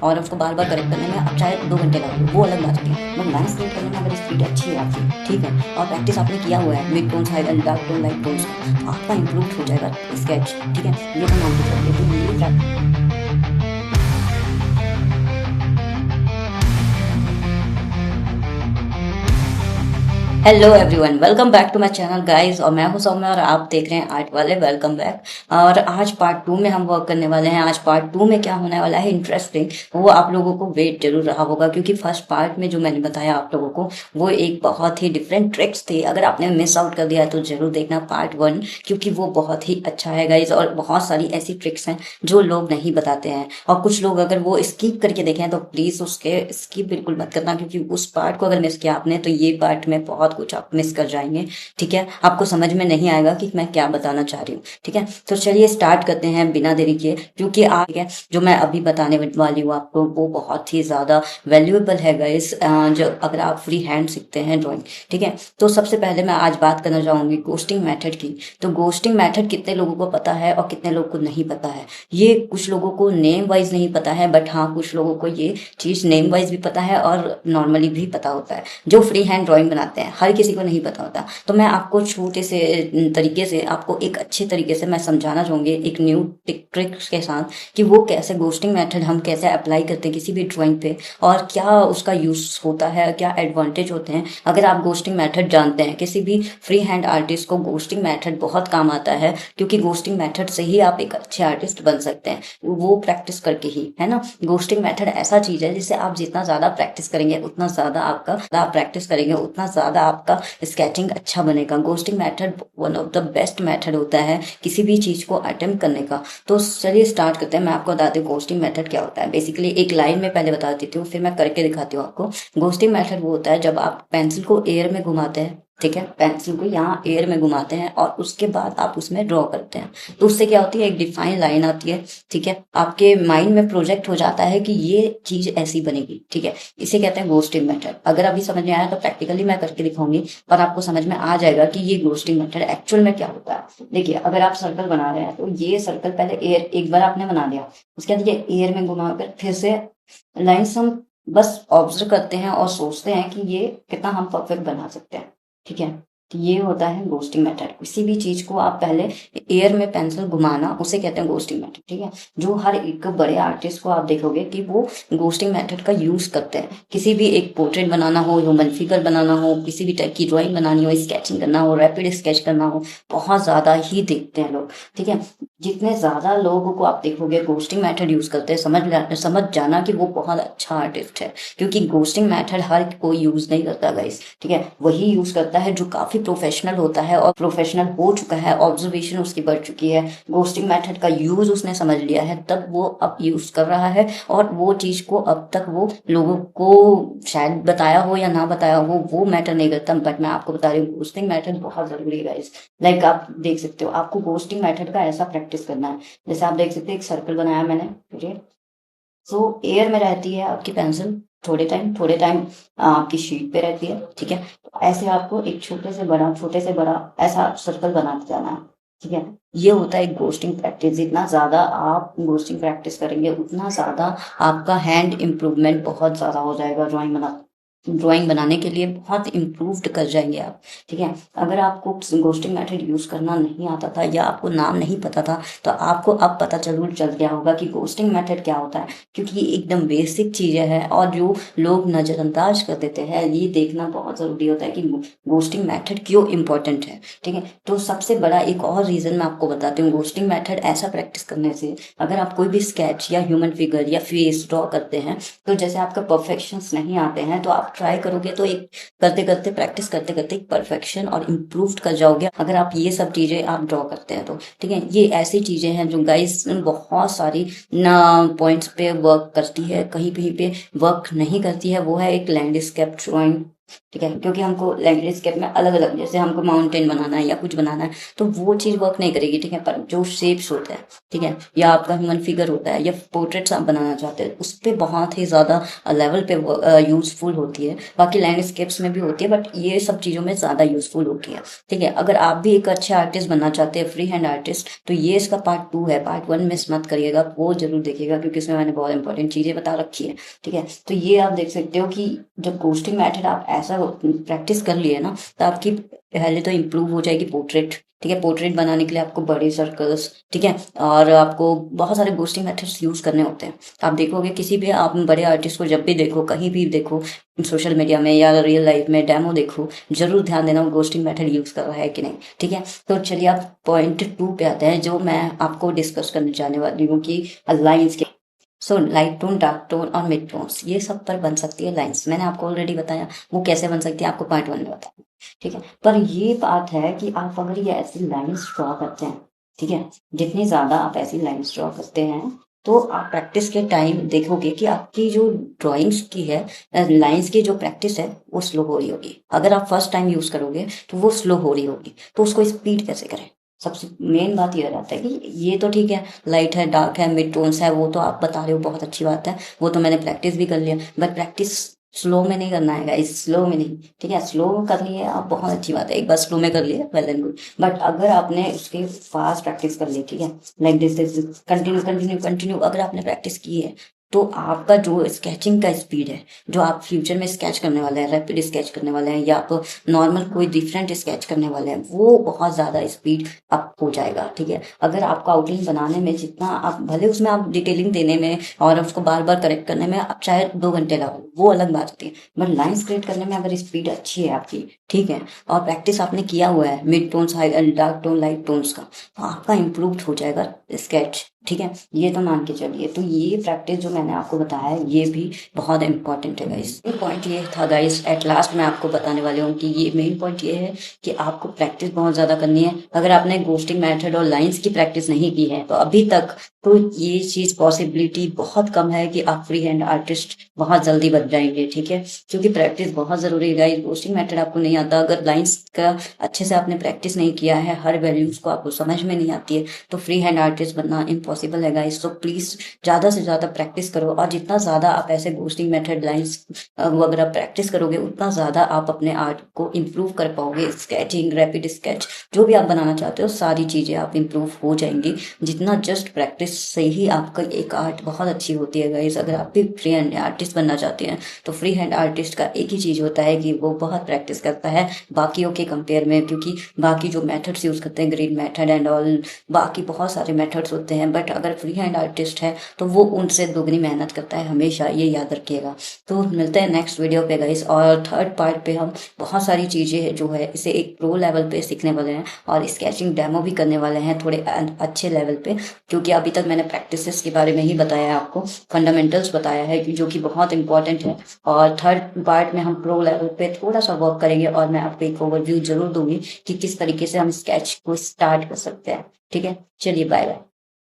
और उसको बार बार करेक्ट करने में आप चाहे 2 घंटे लगा वो अलग बात होती है, मगर लाइन क्रिएट करने में अगर स्पीड अच्छी है आपकी, ठीक है, और प्रैक्टिस आपने किया हुआ है mid tones, high tone, dark tone, light tones का, तो आपका इंप्रूव हो जाएगा स्केच, ठीक है। ये तो मान के चलिए, तो ये hello everyone, welcome back to my channel guys. और मैं हूं सौम्य और आप देख रहे हैं आर्ट वाले। Welcome back. और आज पार्ट 2 में हम वर्क करने वाले हैं। आज पार्ट 2 में क्या होने वाला है इंटरेस्टिंग, वो आप लोगों को वेट जरूर रहा होगा, क्योंकि फर्स्ट पार्ट में जो मैंने बताया आप लोगों को वो एक बहुत ही डिफरेंट ट्रिक्स थे। अगर आपने मिस आउट कर दिया है तो जरूर देखना पार्ट 1, क्योंकि वो बहुत ही अच्छा है गाइज। और बहुत सारी ऐसी ट्रिक्स हैं जो लोग नहीं बताते हैं, और कुछ लोग अगर वो स्किप करके देखें तो प्लीज उसके स्किप बिल्कुल मत करना, क्योंकि उस पार्ट को अगर मिस किया आपने तो ये पार्ट में बहुत कुछ आप मिस कर जाएंगे, ठीक है। आपको समझ में नहीं आएगा कि मैं क्या बताना चाह रही हूँ, ठीक है। तो चलिए स्टार्ट करते हैं बिना देरी किए, क्योंकि आज है जो मैं अभी बताने वाली हूँ आपको वो बहुत ही ज्यादा वैल्यूएबल है गाइस, जो अगर आप फ्री हैंड सीखते हैं ड्राइंग, ठीक है। तो सबसे पहले मैं आज बात करना चाहूंगी गोस्टिंग मेथड की। तो गोस्टिंग मेथड कितने लोगों को पता है और कितने लोगों को नहीं पता है, ये कुछ लोगों को नेम वाइज नहीं पता है, बट हाँ कुछ लोगों को ये चीज नेम वाइज भी पता है और नॉर्मली भी पता होता है। जो फ्री हैंड ड्राइंग बनाते हैं हर किसी को नहीं पता होता। तो मैं आपको छोटे से तरीके से, आपको एक अच्छे तरीके से मैं समझाना चाहूंगी एक न्यू ट्रिक्स के साथ, कि वो कैसे गोस्टिंग मेथड हम कैसे अप्लाई करते हैं किसी भी ड्राइंग पे, और क्या उसका यूज होता है, क्या एडवांटेज होते हैं अगर आप गोस्टिंग मेथड जानते हैं। किसी भी फ्री हैंड आर्टिस्ट को गोस्टिंग मेथड बहुत काम आता है, क्योंकि गोस्टिंग मेथड से ही आप एक अच्छे आर्टिस्ट बन सकते हैं, वो प्रैक्टिस करके ही, है ना। गोस्टिंग मेथड ऐसा चीज है जिसे आप जितना ज्यादा प्रैक्टिस करेंगे उतना ज्यादा आपका प्रैक्टिस करेंगे उतना ज्यादा आपका स्केचिंग अच्छा बनेगा। Ghosting method one of the best method होता है किसी भी चीज को अटेम्प्ट करने का। तो चलिए स्टार्ट करते हैं। मैं आपको बताती हूँ गोस्टिंग मेथड क्या होता है। बेसिकली एक लाइन में पहले बता देती हूँ, फिर मैं करके दिखाती हूँ आपको। गोस्टिंग मेथड वो होता है जब आप पेंसिल को एयर में घुमाते हैं, ठीक है, पेंसिल को यहाँ एयर में घुमाते हैं और उसके बाद आप उसमें ड्रॉ करते हैं, तो उससे क्या होती है, एक डिफाइन लाइन आती है, ठीक है। आपके माइंड में प्रोजेक्ट हो जाता है कि ये चीज ऐसी बनेगी, ठीक है। इसे कहते हैं गोस्टिंग मेथड। अगर अभी समझ में आया तो प्रैक्टिकली मैं करके दिखाऊंगी, पर आपको समझ में आ जाएगा कि ये गोस्टिंग मेथड एक्चुअल में क्या होता है। देखिए, अगर आप सर्कल बना रहे हैं तो ये सर्कल पहले एयर एक बार आपने बना लिया, उसके बाद ये एयर में घुमाकर फिर से लाइन्स हम बस ऑब्जर्व करते हैं और सोचते हैं कि ये कितना हम परफेक्ट बना सकते हैं, ठीक है। तो ये होता है गोस्टिंग मेथड। किसी भी चीज को आप पहले एयर में पेंसिल घुमाना, उसे कहते हैं गोस्टिंग मेथड, ठीक है। जो हर एक बड़े आर्टिस्ट को आप देखोगे कि वो गोस्टिंग मेथड का यूज करते हैं। किसी भी एक पोर्ट्रेट बनाना हो, ह्यूमन फिगर बनाना हो, किसी भी टाइप की ड्राइंग बनानी हो, स्केचिंग करना हो, रैपिड स्केच करना हो, बहुत ज्यादा ही देखते हैं लोग, ठीक है। जितने ज्यादा लोगों को आप देखोगे गोस्टिंग मेथड यूज करते हैं, समझ जाना कि वो बहुत अच्छा आर्टिस्ट है, क्योंकि गोस्टिंग मेथड हर कोई यूज नहीं करता गाइस, ठीक है। वही यूज करता है जो काफी प्रोफेशनल होता है और प्रोफेशनल हो चुका है, ऑब्जर्वेशन उसकी बढ़ चुकी है, गोस्टिंग मेथड का यूज उसने समझ लिया है, तब वो अब यूज कर रहा है। और वो चीज को अब तक वो लोगों को शायद बताया हो या ना बताया हो वो मैटर नहीं करता, बट मैं आपको बता रही हूँ गोस्टिंग मेथड बहुत जरूरी है गाइस। लाइक आप देख सकते हो, आपको गोस्टिंग मेथड का ऐसा प्रैक्टिस करना है। जैसे आप देख सकते हैं एक सर्कल बनाया मैंने, ठीक है। सो एयर में रहती है आपकी पेंसिल, थोड़े टाइम आपकी शीट पे रहती है, ठीक है। तो ऐसे आपको एक छोटे से बड़ा ऐसा सर्कल बनाते जाना है, ठीक है। ये होता है एक गोस्टिंग प्रैक्टिस। जितना ज्यादा आप गोस्टिंग प्रैक्टिस करेंगे उतना ज्यादा आपका हैंड इम्प्रूवमेंट बहुत ज्यादा हो जाएगा। ड्राइंग बनाने के लिए बहुत इम्प्रूव्ड कर जाएंगे आप, ठीक है। अगर आपको गोस्टिंग मेथड यूज करना नहीं आता था या आपको नाम नहीं पता था, तो आपको अब पता जरूर चल गया होगा कि गोस्टिंग मेथड क्या होता है, क्योंकि ये एकदम बेसिक चीजें हैं और जो लोग नजरअंदाज कर देते हैं। ये देखना बहुत जरूरी होता है कि गोस्टिंग मेथड क्यों इंपॉर्टेंट है, ठीक है। तो सबसे बड़ा एक और रीजन मैं आपको बताती हूँ गोस्टिंग मेथड ऐसा प्रैक्टिस करने से। अगर आप कोई भी स्केच या ह्यूमन फिगर या फेस ड्रॉ करते हैं, तो जैसे आपका परफेक्शंस नहीं आते हैं, तो आप ट्राई करोगे तो एक करते करते प्रैक्टिस करते करते एक परफेक्शन और इम्प्रूव कर जाओगे, अगर आप ये सब चीजें आप ड्रॉ करते हैं तो, ठीक है। ये ऐसी चीजें हैं जो गाइस बहुत सारी ना पॉइंट्स पे वर्क करती है, कहीं कहीं पे वर्क नहीं करती है। वो है एक लैंडस्केप ड्राइंग, ठीक है, क्योंकि हमको लैंडस्केप में अलग अलग, जैसे हमको माउंटेन बनाना है या कुछ बनाना है तो वो चीज़ वर्क नहीं करेगी। ठीक है, पर जो शेप्स होता है, ठीक है, या आपका ह्यूमन फिगर होता है या पोर्ट्रेट्स आप बनाना चाहते हैं, उस पर बहुत ही ज़्यादा लेवल पे यूजफुल होती है। बाकी लैंडस्केप्स में भी होती है, बट ये सब चीज़ों में ज़्यादा यूजफुल होती है। ठीक है, अगर आप भी एक अच्छे आर्टिस्ट बनना चाहते हैं, फ्री हैंड आर्टिस्ट, तो ये इसका पार्ट 2 है। पार्ट 1 मिस मत करिएगा, वो जरूर देखिएगा, क्योंकि इसमें मैंने बहुत इंपॉर्टेंट चीज़ें बता रखी है। ठीक है, तो ये आप देख सकते हो कि जब घोस्टिंग मेथड आप ऐसा प्रैक्टिस कर लिए ना, तो आपकी पहले तो इम्प्रूव हो जाएगी पोर्ट्रेट। ठीक है, पोर्ट्रेट बनाने के लिए आपको बड़े सर्कल्स, ठीक है, और आपको बहुत सारे घोस्टिंग मेथड्स यूज करने होते हैं। आप देखोगे किसी भी आप बड़े आर्टिस्ट को जब भी देखो, कहीं भी देखो, सोशल मीडिया में या रियल लाइफ में डेमो देखो, जरूर ध्यान देना वो घोस्टिंग मेथड यूज कर रहा है कि नहीं। ठीक है, तो चलिए आप पॉइंट 2 पे आते हैं, जो मैं आपको डिस्कस करने जाने वाली हूँ कि लाइंस के। So light tone, dark tone और मिड टोन्स, ये सब पर बन सकती है लाइंस। मैंने आपको ऑलरेडी बताया वो कैसे बन सकती है, आपको पार्ट 1 में बताया। ठीक है, पर ये बात है कि आप अगर ये ऐसी लाइंस ड्रॉ करते हैं, ठीक है, जितनी ज्यादा आप ऐसी लाइंस ड्रॉ करते हैं, तो आप प्रैक्टिस के टाइम देखोगे कि आपकी जो ड्राइंग्स की है, लाइंस की जो प्रैक्टिस है, वो स्लो हो रही होगी। अगर आप फर्स्ट टाइम यूज करोगे तो वो स्लो हो रही होगी, तो उसको स्पीड कैसे करें। सबसे मेन बात यह रहता है कि ये तो ठीक है, लाइट है, डार्क है, मिड टोन्स है, वो तो आप बता रहे हो, बहुत अच्छी बात है, वो तो मैंने प्रैक्टिस भी कर लिया। बट प्रैक्टिस स्लो में नहीं करना है गाइस, स्लो में नहीं। ठीक है, स्लो कर लिए आप, बहुत अच्छी बात है, एक बार स्लो में कर लिए, वेल एंड गुड। बट अगर आपने उसके फास्ट प्रैक्टिस कर ली, ठीक है, like this continue continue continue अगर आपने प्रैक्टिस की है, तो आपका जो स्केचिंग का स्पीड है, जो आप फ्यूचर में स्केच करने वाले हैं, रैपिड स्केच करने वाले हैं, या आप नॉर्मल कोई डिफरेंट स्केच करने वाले हैं, वो बहुत ज़्यादा स्पीड अप हो जाएगा। ठीक है, अगर आपको आउटलाइन बनाने में जितना आप, भले उसमें आप डिटेलिंग देने में और उसको बार बार करेक्ट करने में आप चाहे 2 घंटे लगो, वो अलग बात होती है, बट लाइन्स क्रिएट करने में अगर स्पीड अच्छी है आपकी, ठीक है, और प्रैक्टिस आपने किया हुआ है mid tones, high, dark tone, light tones का, तो आपका इम्प्रूव हो जाएगा स्केच। ठीक है, ये तो मान के चलिए। तो ये प्रैक्टिस जो मैंने आपको बताया है, ये भी बहुत इंपॉर्टेंट है गाइस। ये पॉइंट ये था गाइस, एट लास्ट मैं आपको बताने वाली हूँ कि ये मेन पॉइंट ये है कि आपको प्रैक्टिस बहुत ज्यादा करनी है। अगर आपने घोस्टिंग मेथड और लाइंस की प्रैक्टिस नहीं की है तो अभी तक, तो ये चीज पॉसिबिलिटी बहुत कम है कि आप फ्री हैंड आर्टिस्ट बहुत जल्दी बन जाएंगे। ठीक है, क्योंकि प्रैक्टिस बहुत जरूरी है गाइस। घोस्टिंग मेथड आपको नहीं आता, अगर लाइंस का अच्छे से आपने प्रैक्टिस नहीं किया है, हर वैल्यूज को आपको समझ में नहीं आती है, तो फ्री हैंड आर्टिस्ट बनना इम्पॉसिबल है गाइस। तो प्लीज ज्यादा से ज्यादा प्रैक्टिस करो, और जितना ज्यादा आप ऐसे घोस्टिंग मेथड, लाइंस वगैरह प्रैक्टिस करोगे, उतना ज्यादा आप अपने आर्ट को इम्प्रूव कर पाओगे। स्केचिंग, रैपिड स्केच, जो भी आप बनाना चाहते हो, सारी चीजें आप इम्प्रूव हो जाएंगी। जितना जस्ट प्रैक्टिस से ही आपका एक आर्ट बहुत अच्छी होती है गाइस। अगर आप भी फ्री हैंड आर्टिस्ट बनना चाहते हैं, तो फ्री हैंड आर्टिस्ट का एक ही चीज होता है कि वो बहुत प्रैक्टिस करता है बाकियों के कंपेयर में, क्योंकि बाकी जो मेथड्स यूज करते हैं, ग्रीन मेथड एंड ऑल, बाकी बहुत सारे मेथड्स होते हैं, बट अगर फ्री हैंड आर्टिस्ट है तो वो उनसे दोगुनी मेहनत करता है, हमेशा ये याद रखिएगा। तो मिलते हैं नेक्स्ट वीडियो पे गाइस, और थर्ड पार्ट पे हम बहुत सारी चीजें जो है इसे एक प्रो लेवल पे सीखने वाले हैं, और स्केचिंग डेमो भी करने वाले हैं थोड़े अच्छे लेवल पे, क्योंकि अभी तक मैंने प्रैक्टिसेस के बारे में ही बताया है आपको, फंडामेंटल्स बताया है जो कि बहुत इंपॉर्टेंट है। और थर्ड पार्ट में हम प्रो लेवल पे थोड़ा सा वर्क करेंगे, और मैं आपको एक ओवरव्यू जरूर दूंगी कि किस तरीके से हम स्केच को स्टार्ट कर सकते हैं। ठीक है, चलिए बाय बाय।